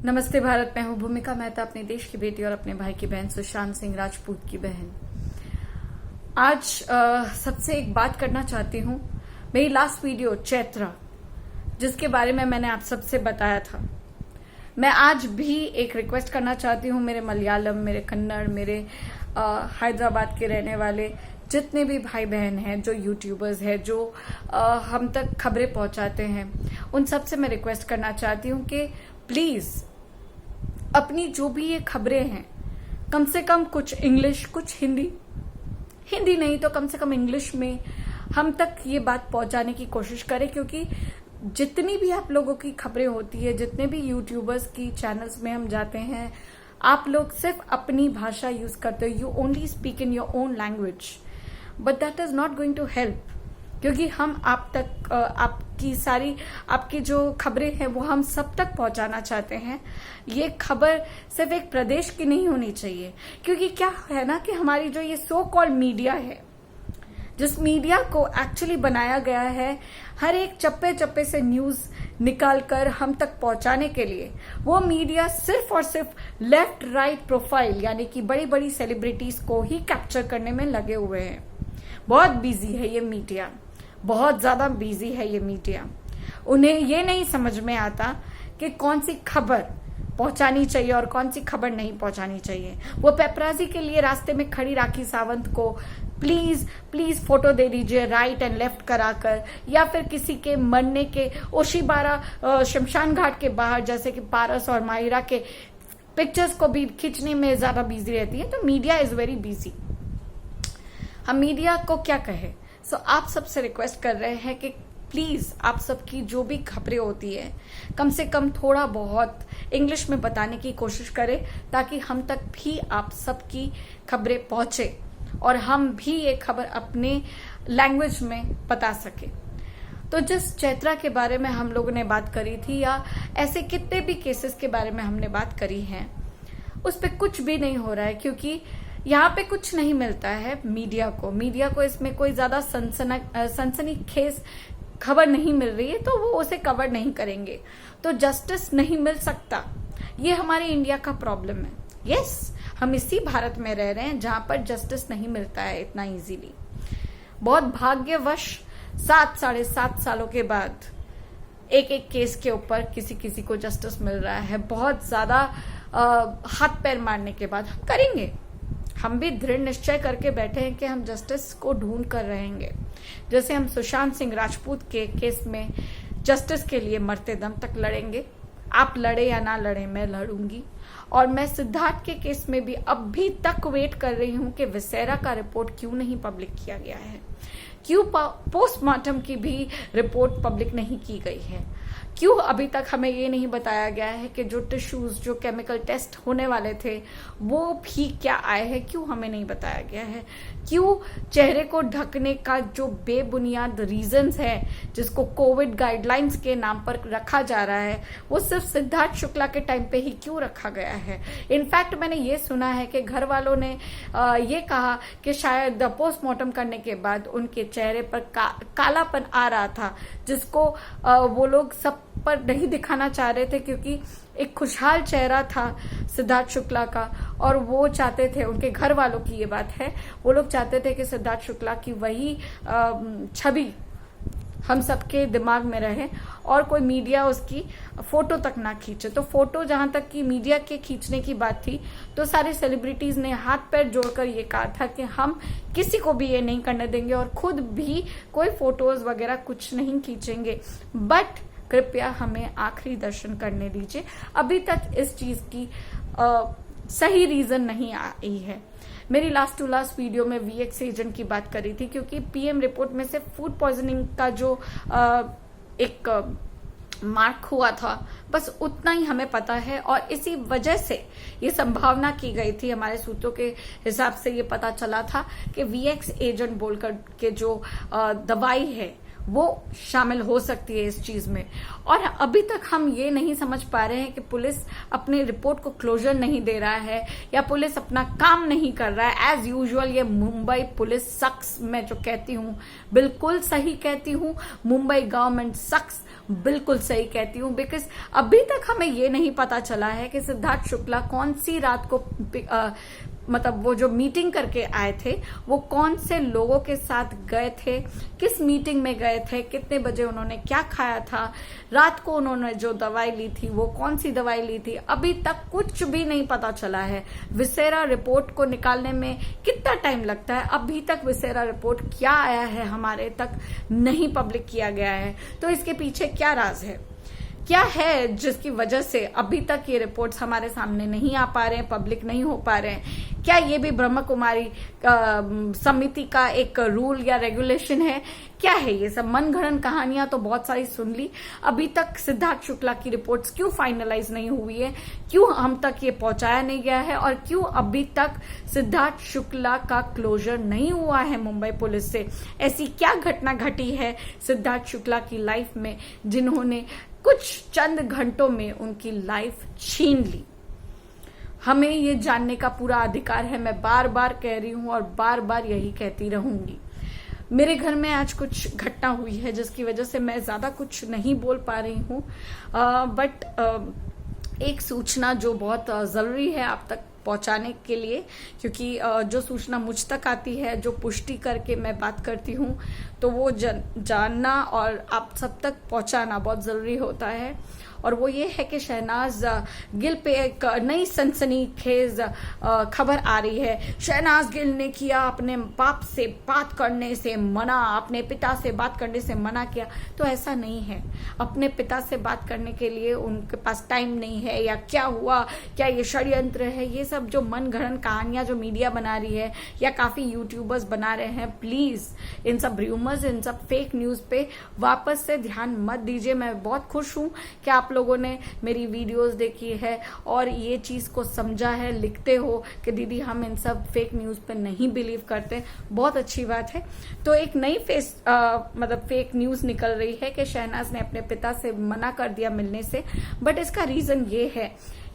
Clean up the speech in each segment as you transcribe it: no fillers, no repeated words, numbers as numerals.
नमस्ते भारत, मैं हूं भूमिका मेहता, अपने देश की बेटी और अपने भाई की बहन सुशांत सिंह राजपूत की बहन। आज सबसे एक बात करना चाहती हूं। मेरी लास्ट वीडियो चैत्रा, जिसके बारे में मैंने आप सबसे बताया था, मैं आज भी एक रिक्वेस्ट करना चाहती हूं। मेरे मलयालम, मेरे कन्नड़, मेरे हैदराबाद के रहने वाले जितने भी भाई बहन हैं, जो यूट्यूबर्स हैं, जो हम तक खबरें पहुंचाते हैं, उन सबसे मैं रिक्वेस्ट करना चाहती हूं कि प्लीज अपनी जो भी ये खबरें हैं, कम से कम कुछ इंग्लिश, कुछ हिंदी नहीं तो कम से कम इंग्लिश में हम तक ये बात पहुंचाने की कोशिश करें। क्योंकि जितनी भी आप लोगों की खबरें होती है, जितने भी यूट्यूबर्स की चैनल्स में हम जाते हैं, आप लोग सिर्फ अपनी भाषा यूज करते हो। You only speak in your own language, but that is not going to help. क्योंकि हम आप तक आपकी जो खबरें हैं वो हम सब तक पहुंचाना चाहते हैं। ये खबर सिर्फ एक प्रदेश की नहीं होनी चाहिए। क्योंकि क्या है ना कि हमारी जो ये सो कॉल्ड मीडिया है, जिस मीडिया को एक्चुअली बनाया गया है हर एक चप्पे चप्पे से न्यूज निकाल कर हम तक पहुंचाने के लिए, वो मीडिया सिर्फ और सिर्फ लेफ्ट राइट प्रोफाइल यानी कि बड़ी बड़ी सेलिब्रिटीज को ही कैप्चर करने में लगे हुए हैं। बहुत बिजी है ये मीडिया, बहुत ज्यादा बिजी है ये मीडिया। उन्हें ये नहीं समझ में आता कि कौन सी खबर पहुंचानी चाहिए और कौन सी खबर नहीं पहुंचानी चाहिए। वो पेपराजी के लिए रास्ते में खड़ी राखी सावंत को प्लीज फोटो दे दीजिए राइट एंड लेफ्ट कराकर, या फिर किसी के मरने के ओशीबारा शमशान घाट के बाहर, जैसे कि पारस और माहिरा के पिक्चर्स को भी खींचने में ज्यादा बिजी रहती है। तो मीडिया इज वेरी बिजी। हम मीडिया को क्या कहे। सो आप सबसे रिक्वेस्ट कर रहे हैं कि प्लीज आप सबकी जो भी खबरें होती है, कम से कम थोड़ा बहुत इंग्लिश में बताने की कोशिश करें, ताकि हम तक भी आप सबकी खबरें पहुंचे और हम भी ये खबर अपने लैंग्वेज में बता सके। तो जिस चैत्रा के बारे में हम लोगों ने बात करी थी, या ऐसे कितने भी केसेस के बारे में हमने बात करी है, उस पर कुछ भी नहीं हो रहा है। क्योंकि यहाँ पे कुछ नहीं मिलता है मीडिया को इसमें कोई ज्यादा सनसनीखेज खबर नहीं मिल रही है, तो वो उसे कवर नहीं करेंगे। तो जस्टिस नहीं मिल सकता, ये हमारे इंडिया का प्रॉब्लम है। यस, हम इसी भारत में रह रहे हैं जहां पर जस्टिस नहीं मिलता है इतना इजीली। बहुत भाग्यवश 7-7.5 सालों के बाद एक केस के ऊपर किसी को जस्टिस मिल रहा है। बहुत ज्यादा हाथ पैर मारने के बाद हम करेंगे। हम भी दृढ़ निश्चय करके बैठे हैं कि हम जस्टिस को ढूंढ कर रहेंगे। जैसे हम सुशांत सिंह राजपूत के केस में जस्टिस के लिए मरते दम तक लड़ेंगे। आप लड़े या ना लड़े, मैं लड़ूंगी। और मैं सिद्धार्थ के केस में भी अभी तक वेट कर रही हूं कि विसेरा का रिपोर्ट क्यों नहीं पब्लिक किया गया है, क्यों पोस्टमार्टम की भी रिपोर्ट पब्लिक नहीं की गई है, क्यों अभी तक हमें ये नहीं बताया गया है कि जो टिश्यूज, जो केमिकल टेस्ट होने वाले थे वो भी क्या आए हैं, क्यों हमें नहीं बताया गया है, क्यों चेहरे को ढकने का जो बेबुनियाद रीजंस है, जिसको कोविड गाइडलाइंस के नाम पर रखा जा रहा है, वो सिर्फ सिद्धार्थ शुक्ला के टाइम पे ही क्यों रखा गया है। इनफैक्ट मैंने ये सुना है कि घर वालों ने ये कहा कि शायद पोस्टमार्टम करने के बाद उनके चेहरे पर कालापन आ रहा था, जिसको वो लोग सब पर नहीं दिखाना चाह रहे थे, क्योंकि एक खुशहाल चेहरा था सिद्धार्थ शुक्ला का, और वो चाहते थे, उनके घर वालों की ये बात है, वो लोग चाहते थे कि सिद्धार्थ शुक्ला की वही छवि हम सबके दिमाग में रहे और कोई मीडिया उसकी फोटो तक ना खींचे। तो फोटो जहां तक की मीडिया के खींचने की बात थी, तो सारे सेलिब्रिटीज ने हाथ पैर जोड़कर ये कहा था कि हम किसी को भी ये नहीं करने देंगे और खुद भी कोई फोटोज वगैरह कुछ नहीं खींचेंगे। बट कृपया हमें आखिरी दर्शन करने दीजिए। अभी तक इस चीज की सही रीजन नहीं आई है। मेरी लास्ट टू लास्ट वीडियो में वीएक्स एजेंट की बात करी थी, क्योंकि पीएम रिपोर्ट में से फूड पॉइजनिंग का जो एक मार्क हुआ था, बस उतना ही हमें पता है। और इसी वजह से ये संभावना की गई थी, हमारे सूत्रों के हिसाब से ये पता चला था कि वीएक्स एजेंट बोलकर के जो दवाई है वो शामिल हो सकती है इस चीज में। और अभी तक हम ये नहीं समझ पा रहे हैं कि पुलिस अपनी रिपोर्ट को क्लोजर नहीं दे रहा है या पुलिस अपना काम नहीं कर रहा है। एज यूजुअल ये मुंबई पुलिस सक्स, मैं जो कहती हूँ बिल्कुल सही कहती हूँ, मुंबई गवर्नमेंट सक्स बिल्कुल सही कहती हूँ। बिकॉज अभी तक हमें ये नहीं पता चला है कि सिद्धार्थ शुक्ला कौन सी रात को मतलब वो जो मीटिंग करके आए थे वो कौन से लोगों के साथ गए थे, किस मीटिंग में गए थे, कितने बजे उन्होंने क्या खाया था, रात को उन्होंने जो दवाई ली थी वो कौन सी दवाई ली थी, अभी तक कुछ भी नहीं पता चला है। विसेरा रिपोर्ट को निकालने में कितना टाइम लगता है, अभी तक विसेरा रिपोर्ट क्या आया है हमारे तक नहीं पब्लिक किया गया है। तो इसके पीछे क्या राज है, क्या है जिसकी वजह से अभी तक ये रिपोर्ट्स हमारे सामने नहीं आ पा रहे हैं, पब्लिक नहीं हो पा रहे हैं। क्या ये भी ब्रह्म कुमारी समिति का एक रूल या रेगुलेशन है, क्या है ये सब? मनगढ़ंत कहानियां तो बहुत सारी सुन ली, अभी तक सिद्धार्थ शुक्ला की रिपोर्ट्स क्यों फाइनलाइज नहीं हुई है, क्यों हम तक ये पहुंचाया नहीं गया है, और क्यों अभी तक सिद्धार्थ शुक्ला का क्लोजर नहीं हुआ है मुंबई पुलिस से? ऐसी क्या घटना घटी है सिद्धार्थ शुक्ला की लाइफ में जिन्होंने कुछ चंद घंटों में उनकी लाइफ छीन ली? हमें ये जानने का पूरा अधिकार है। मैं बार बार कह रही हूं और बार बार यही कहती रहूंगी। मेरे घर में आज कुछ घटना हुई है जिसकी वजह से मैं ज्यादा कुछ नहीं बोल पा रही हूं, बट एक सूचना जो बहुत जरूरी है आप तक पहुंचाने के लिए, क्योंकि जो सूचना मुझ तक आती है, जो पुष्टि करके मैं बात करती हूं, तो वो जानना और आप सब तक पहुंचाना बहुत जरूरी होता है। और वो ये है कि शहनाज गिल पे एक नई सनसनीखेज खबर आ रही है। शहनाज गिल ने किया अपने बाप से बात करने से मना, अपने पिता से बात करने से मना किया। तो ऐसा नहीं है, अपने पिता से बात करने के लिए उनके पास टाइम नहीं है, या क्या हुआ, क्या ये षड्यंत्र है, ये सब जो मनगढ़ंत कहानियां जो मीडिया बना रही है या काफी यूट्यूबर्स बना रहे हैं, प्लीज इन सब र्यूमर्स, इन सब फेक न्यूज पे वापस से ध्यान मत दीजिए। मैं बहुत खुश हूं कि आप लोगों ने मेरी वीडियोस देखी है और ये चीज को समझा है, लिखते हो कि दीदी हम इन सब फेक न्यूज पे नहीं बिलीव करते, बहुत अच्छी बात है। तो एक नई मतलब फेक न्यूज निकल रही है कि शहनाज ने अपने पिता से मना कर दिया मिलने से, बट इसका रीजन ये है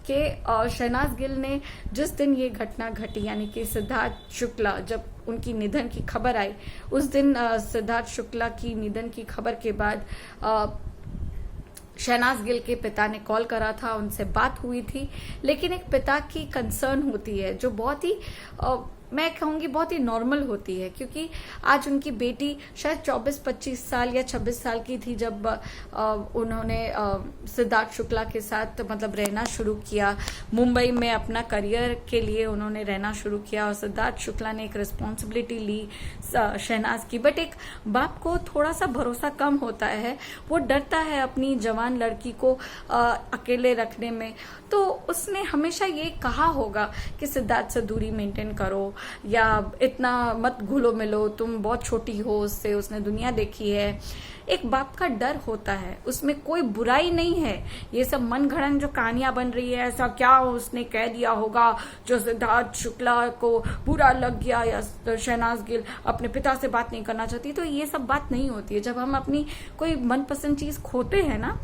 कि शहनाज गिल ने जिस दिन ये घटना घटी, यानी कि सिद्धार्थ शुक्ला जब उनकी निधन की खबर आई, उस दिन सिद्धार्थ शुक्ला की निधन की खबर के बाद शहनाज गिल के पिता ने कॉल करा था, उनसे बात हुई थी। लेकिन एक पिता की कंसर्न होती है जो बहुत ही मैं कहूंगी बहुत ही नॉर्मल होती है, क्योंकि आज उनकी बेटी शायद 24-25 साल या 26 साल की थी जब उन्होंने सिद्धार्थ शुक्ला के साथ मतलब रहना शुरू किया। मुंबई में अपना करियर के लिए उन्होंने रहना शुरू किया और सिद्धार्थ शुक्ला ने एक रिस्पॉन्सिबिलिटी ली शहनाज की। बट एक बाप को थोड़ा सा भरोसा कम होता है, वो डरता है अपनी जवान लड़की को अकेले रखने में। तो उसने हमेशा ये कहा होगा कि सिद्धार्थ से दूरी मेंटेन करो, या इतना मत घुलो मिलो, तुम बहुत छोटी हो उससे, उसने दुनिया देखी है। एक बाप का डर होता है, उसमें कोई बुराई नहीं है। ये सब मनगढ़ंत जो कहानियां बन रही है, ऐसा क्या उसने कह दिया होगा जो सिद्धार्थ शुक्ला को बुरा लग गया, या शहनाज गिल अपने पिता से बात नहीं करना चाहती, तो ये सब बात नहीं होती है। जब हम अपनी कोई मनपसंद चीज खोते हैं ना,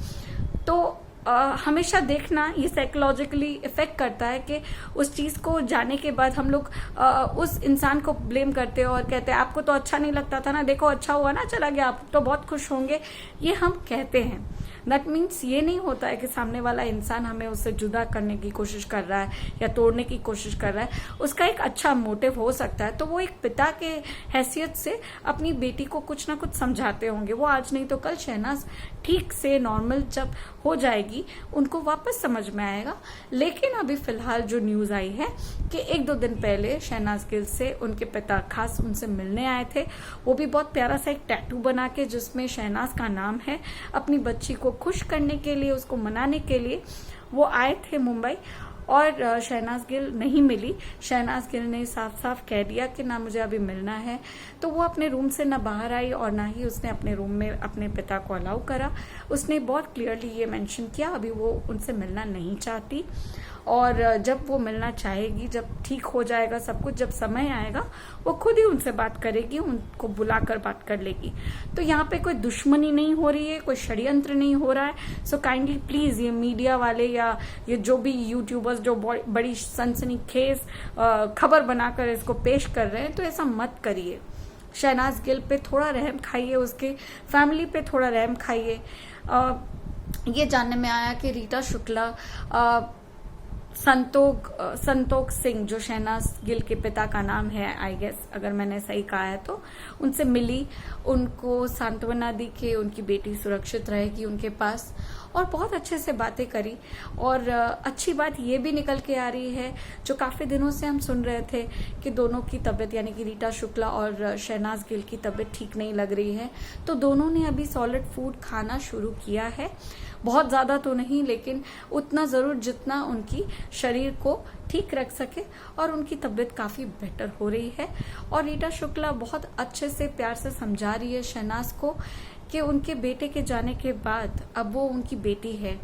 तो हमेशा देखना ये साइकोलॉजिकली इफेक्ट करता है कि उस चीज को जाने के बाद हम लोग उस इंसान को ब्लेम करते हैं और कहते हैं आपको तो अच्छा नहीं लगता था ना, देखो अच्छा हुआ ना चला गया, आप तो बहुत खुश होंगे, ये हम कहते हैं। दैट मीन्स ये नहीं होता है कि सामने वाला इंसान हमें उससे जुदा करने की कोशिश कर रहा है या तोड़ने की कोशिश कर रहा है। उसका एक अच्छा मोटिव हो सकता है, तो वो एक पिता के हैसियत से अपनी बेटी को कुछ ना कुछ समझाते होंगे। वो आज नहीं तो कल शहनाज ठीक से नॉर्मल जब हो जाएगी उनको वापस समझ में आएगा। लेकिन अभी फिलहाल जो न्यूज आई है कि 1-2 दिन पहले शहनाज गिल से उनके पिता खास उनसे मिलने आए थे, वो भी बहुत प्यारा सा एक टैटू बना के जिसमें शहनाज का नाम है। अपनी बच्ची को खुश करने के लिए, उसको मनाने के लिए वो आए थे मुंबई। और शहनाज गिल नहीं मिली। शहनाज गिल ने साफ साफ कह दिया कि ना मुझे अभी मिलना है, तो वो अपने रूम से ना बाहर आई और ना ही उसने अपने रूम में अपने पिता को अलाउ करा। उसने बहुत क्लियरली ये मेंशन किया अभी वो उनसे मिलना नहीं चाहती, और जब वो मिलना चाहेगी, जब ठीक हो जाएगा सब कुछ, जब समय आएगा, वो खुद ही उनसे बात करेगी, उनको बुलाकर बात कर लेगी। तो यहाँ पे कोई दुश्मनी नहीं हो रही है, कोई षड्यंत्र नहीं हो रहा है। सो काइंडली प्लीज ये मीडिया वाले या ये जो भी यूट्यूबर्स जो बड़ी सनसनीखेज खबर बनाकर इसको पेश कर रहे हैं, तो ऐसा मत करिए। शहनाज गिल पे थोड़ा रहम खाइए, उसके फैमिली पे थोड़ा रहम खाइए। ये जानने में आया कि रीटा शुक्ला संतोख सिंह, जो शहनाज गिल के पिता का नाम है, आई गेस अगर मैंने सही कहा है तो, उनसे मिली, उनको सांत्वना दी कि उनकी बेटी सुरक्षित रहेगी उनके पास, और बहुत अच्छे से बातें करी। और अच्छी बात ये भी निकल के आ रही है, जो काफी दिनों से हम सुन रहे थे कि दोनों की तबीयत, यानी कि रीटा शुक्ला और शहनाज गिल की तबीयत ठीक नहीं लग रही है, तो दोनों ने अभी सॉलिड फूड खाना शुरू किया है। बहुत ज्यादा तो नहीं, लेकिन उतना जरूर जितना उनकी शरीर को ठीक रख सके, और उनकी तबीयत काफी बेटर हो रही है। और रीटा शुक्ला बहुत अच्छे से प्यार से समझा रही है शहनाज को कि उनके बेटे के जाने के बाद अब वो उनकी बेटी है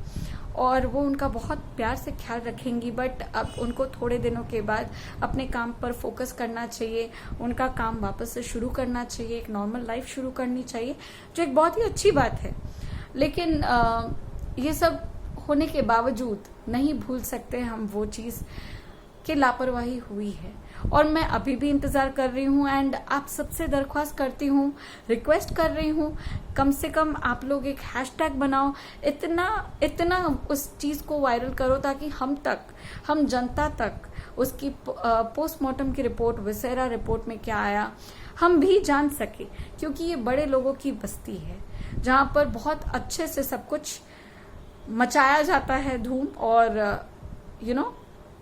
और वो उनका बहुत प्यार से ख्याल रखेंगी, बट अब उनको थोड़े दिनों के बाद अपने काम पर फोकस करना चाहिए, उनका काम वापस से शुरू करना चाहिए, एक नॉर्मल लाइफ शुरू करनी चाहिए, जो एक बहुत ही अच्छी बात है। लेकिन ये सब होने के बावजूद नहीं भूल सकते हम वो चीज कि लापरवाही हुई है, और मैं अभी भी इंतजार कर रही हूँ। एंड आप सबसे दरख्वास्त करती हूँ, रिक्वेस्ट कर रही हूँ, कम से कम आप लोग एक हैशटैग बनाओ, इतना उस चीज को वायरल करो ताकि हम जनता तक उसकी पोस्टमार्टम की रिपोर्ट, विसेरा रिपोर्ट में क्या आया, हम भी जान सके, क्योंकि ये बड़े लोगों की बस्ती है जहां पर बहुत अच्छे से सब कुछ मचाया जाता है धूम, और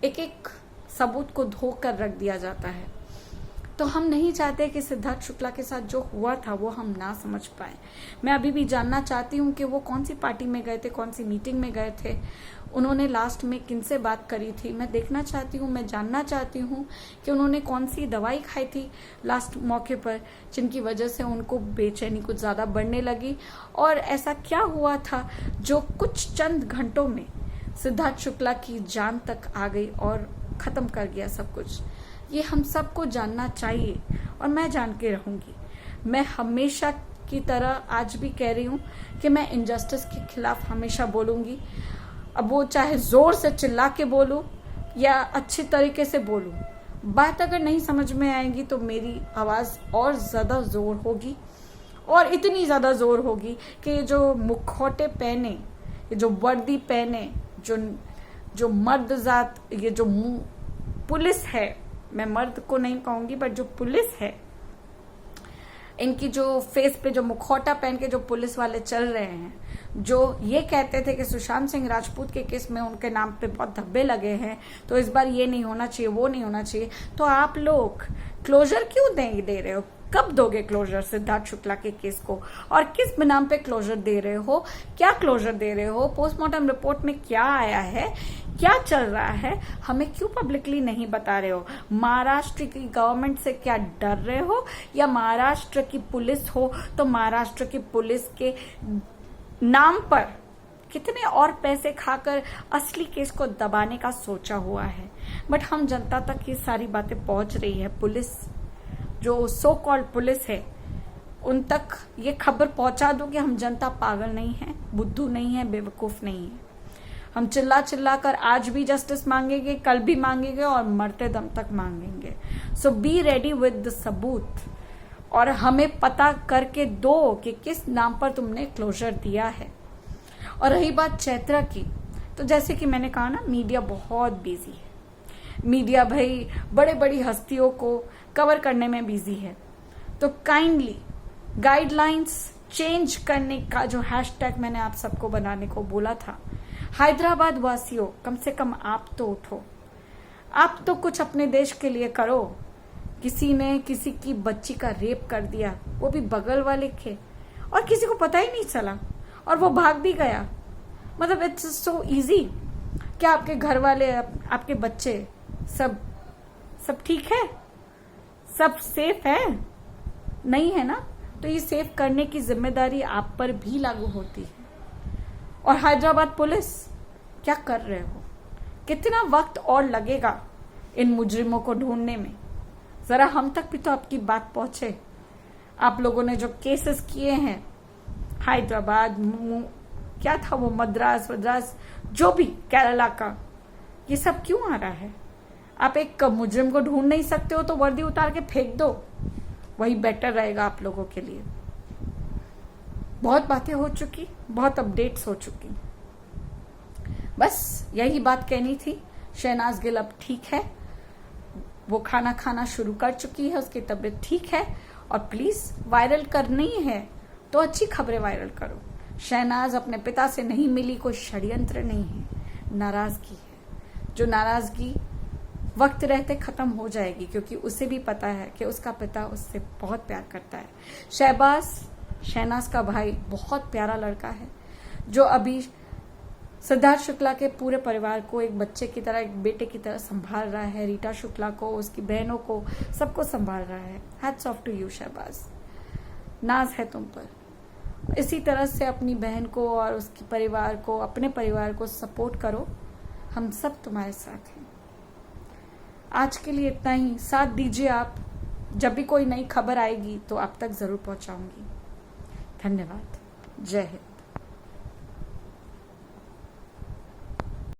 एक एक सबूत को धोकर रख दिया जाता है। तो हम नहीं चाहते कि सिद्धार्थ शुक्ला के साथ जो हुआ था वो हम ना समझ पाए। मैं अभी भी जानना चाहती हूँ कि वो कौन सी पार्टी में गए थे, कौन सी मीटिंग में गए थे, उन्होंने लास्ट में किनसे बात करी थी। मैं देखना चाहती हूँ, मैं जानना चाहती हूँ कि उन्होंने कौन सी दवाई खाई थी लास्ट मौके पर, जिनकी वजह से उनको बेचैनी कुछ ज्यादा बढ़ने लगी, और ऐसा क्या हुआ था जो कुछ चंद घंटों में सिद्धार्थ शुक्ला की जान तक आ गई और खत्म कर गया सब कुछ। ये हम सबको जानना चाहिए, और मैं जान के रहूंगी। मैं हमेशा की तरह आज भी कह रही हूँ कि मैं इनजस्टिस के खिलाफ हमेशा बोलूंगी। अब वो चाहे जोर से चिल्ला के बोलूं या अच्छी तरीके से बोलूं, बात अगर नहीं समझ में आएगी तो मेरी आवाज और ज्यादा जोर होगी, और इतनी ज्यादा जोर होगी कि जो मुखौटे पहने, ये जो वर्दी पहने, जो मर्द जात, ये जो पुलिस है, मैं मर्द को नहीं कहूंगी, बट जो पुलिस है, इनकी जो फेस पे जो मुखौटा पहन के जो पुलिस वाले चल रहे हैं, जो ये कहते थे कि सुशांत सिंह राजपूत के केस में उनके नाम पे बहुत धब्बे लगे हैं, तो इस बार ये नहीं होना चाहिए, वो नहीं होना चाहिए, तो आप लोग क्लोजर क्यों दे रहे हो? कब दोगे क्लोजर सिद्धार्थ शुक्ला के केस को, और किस नाम पे क्लोजर दे रहे हो? क्या क्लोजर दे रहे हो? पोस्टमार्टम रिपोर्ट में क्या आया है, क्या चल रहा है, हमें क्यों पब्लिकली नहीं बता रहे हो? महाराष्ट्र की गवर्नमेंट से क्या डर रहे हो, या महाराष्ट्र की पुलिस हो तो महाराष्ट्र की पुलिस के नाम पर कितने और पैसे खाकर असली केस को दबाने का सोचा हुआ है? बट हम जनता तक ये सारी बातें पहुंच रही है, पुलिस जो सो कॉल्ड पुलिस है उन तक ये खबर पहुंचा दो कि हम जनता पागल नहीं है, बुद्धू नहीं है, बेवकूफ नहीं है। हम चिल्ला चिल्ला कर आज भी जस्टिस मांगेंगे, कल भी मांगेंगे, और मरते दम तक मांगेंगे। सो बी रेडी विद द सबूत, और हमें पता करके दो कि किस नाम पर तुमने क्लोजर दिया है। और रही बात चैत्रा की, तो जैसे कि मैंने कहा ना, मीडिया बहुत बिजी है। मीडिया भाई बड़े बड़ी हस्तियों को कवर करने में बिजी है, तो काइंडली गाइडलाइंस चेंज करने का जो हैशटैग मैंने आप सबको बनाने को बोला था, हैदराबाद वासियों, कम से कम आप तो उठो, आप तो कुछ अपने देश के लिए करो। किसी ने किसी की बच्ची का रेप कर दिया, वो भी बगल वाले के, और किसी को पता ही नहीं चला, और वो भाग भी गया। मतलब इट्स सो इजी। क्या आपके घर वाले, आपके बच्चे सब ठीक है, सब सेफ है? नहीं है ना? तो ये सेफ करने की जिम्मेदारी आप पर भी लागू होती है। और हैदराबाद पुलिस, क्या कर रहे हो? कितना वक्त और लगेगा इन मुजरिमों को ढूंढने में? जरा हम तक भी तो आपकी बात पहुंचे। आप लोगों ने जो केसेस किए हैं हैदराबाद, क्या था वो, मद्रास, जो भी केरला का, ये सब क्यों आ रहा है? आप एक मुजरिम को ढूंढ नहीं सकते हो तो वर्दी उतार के फेंक दो, वही बेटर रहेगा आप लोगों के लिए। बहुत बातें हो चुकी, बहुत अपडेट्स हो चुकी, बस यही बात कहनी थी। शहनाज गिल अब ठीक है, वो खाना खाना शुरू कर चुकी है, उसकी तबीयत ठीक है। और प्लीज वायरल करनी है तो अच्छी खबरें वायरल करो। शहनाज अपने पिता से नहीं मिली, कोई षड्यंत्र नहीं है, नाराजगी है। जो नाराजगी वक्त रहते खत्म हो जाएगी, क्योंकि उसे भी पता है कि उसका पिता उससे बहुत प्यार करता है। शहबाज, शहनाज का भाई, बहुत प्यारा लड़का है, जो अभी सिद्धार्थ शुक्ला के पूरे परिवार को एक बच्चे की तरह, एक बेटे की तरह संभाल रहा है। रीटा शुक्ला को, उसकी बहनों को, सबको संभाल रहा है। Hats off to you Shahbaz, नाज है तुम पर। इसी तरह से अपनी बहन को और उसके परिवार को, अपने परिवार को सपोर्ट करो। हम सब तुम्हारे साथ हैं। आज के लिए इतना ही। साथ दीजिए आप, जब भी कोई नई खबर आएगी तो आप तक जरूर पहुंचाऊंगी। धन्यवाद। जय हिंद।